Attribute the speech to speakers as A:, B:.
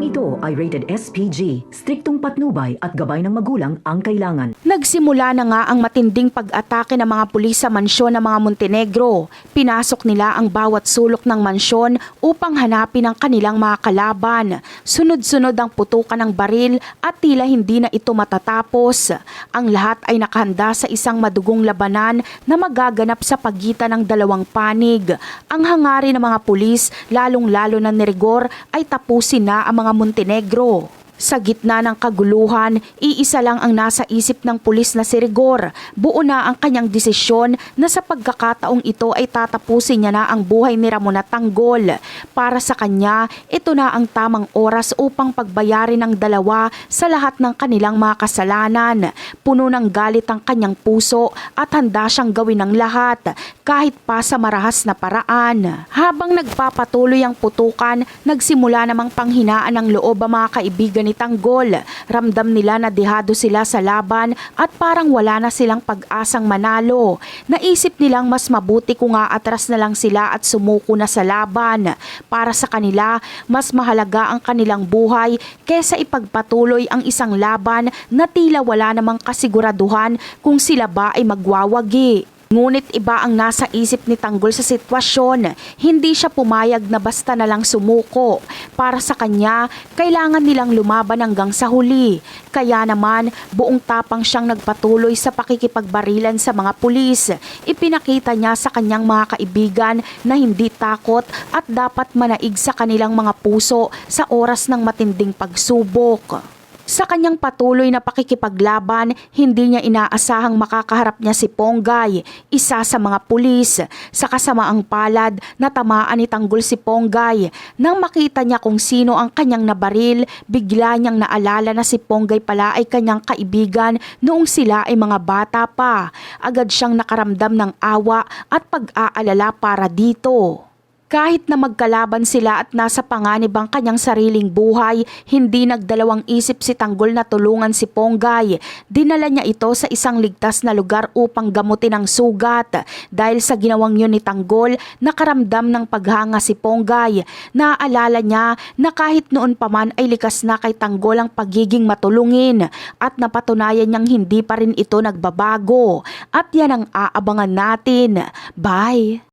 A: ito ay rated SPG. Striktong patnubay at gabay ng magulang ang kailangan.
B: Nagsimula na nga ang matinding pag-atake ng mga pulis sa mansyon ng mga Montenegro. Pinasok nila ang bawat sulok ng mansyon upang hanapin ang kanilang mga kalaban. Sunod-sunod ang putukan ng baril at tila hindi na ito matatapos. Ang lahat ay nakahanda sa isang madugong labanan na magaganap sa pagitan ng dalawang panig. Ang hangarin ng mga pulis, lalong-lalo na ni Rigor, ay tapusin na ang mga Montenegro. Sa gitna ng kaguluhan, iisa lang ang nasa isip ng pulis na si Rigor. Buo na ang kanyang desisyon na sa pagkakataong ito ay tatapusin niya na ang buhay ni Ramon at Tanggol. Para sa kanya, ito na ang tamang oras upang pagbayarin ng dalawa sa lahat ng kanilang mga kasalanan. Puno ng galit ang kanyang puso at handa siyang gawin ng lahat, kahit pa sa marahas na paraan. Habang nagpapatuloy ang putukan, nagsimula namang panghinaan ng loob ang mga kaibigan ni Tanggol. Ramdam nila na dehado sila sa laban at parang wala na silang pag-asang manalo. Naisip nilang mas mabuti kung aatras na lang sila at sumuko na sa laban. Para sa kanila, mas mahalaga ang kanilang buhay kesa ipagpatuloy ang isang laban na tila wala namang kasiguraduhan kung sila ba ay magwawagi. Ngunit iba ang nasa isip ni Tanggol sa sitwasyon. Hindi siya pumayag na basta na lang sumuko. Para sa kanya, kailangan nilang lumaban hanggang sa huli. Kaya naman, buong tapang siyang nagpatuloy sa pakikipagbarilan sa mga pulis. Ipinakita niya sa kanyang mga kaibigan na hindi takot at dapat manaig sa kanilang mga puso sa oras ng matinding pagsubok. Sa kanyang patuloy na pakikipaglaban, hindi niya inaasahang makakaharap niya si Ponggay, isa sa mga pulis. Sa kasamaang palad, natamaan ni Tanggol si Ponggay. Nang makita niya kung sino ang kanyang nabaril, bigla niyang naalala na si Ponggay pala ay kanyang kaibigan noong sila ay mga bata pa. Agad siyang nakaramdam ng awa at pag-aalala para dito. Kahit na magkalaban sila at nasa panganib ang kanyang sariling buhay, hindi nagdalawang isip si Tanggol na tulungan si Ponggay. Dinala niya ito sa isang ligtas na lugar upang gamutin ang sugat. Dahil sa ginawang yun ni Tanggol, nakaramdam ng paghanga si Ponggay. Naaalala niya na kahit noon pa man ay likas na kay Tanggol ang pagiging matulungin at napatunayan niyang hindi pa rin ito nagbabago. At yan ang aabangan natin. Bye!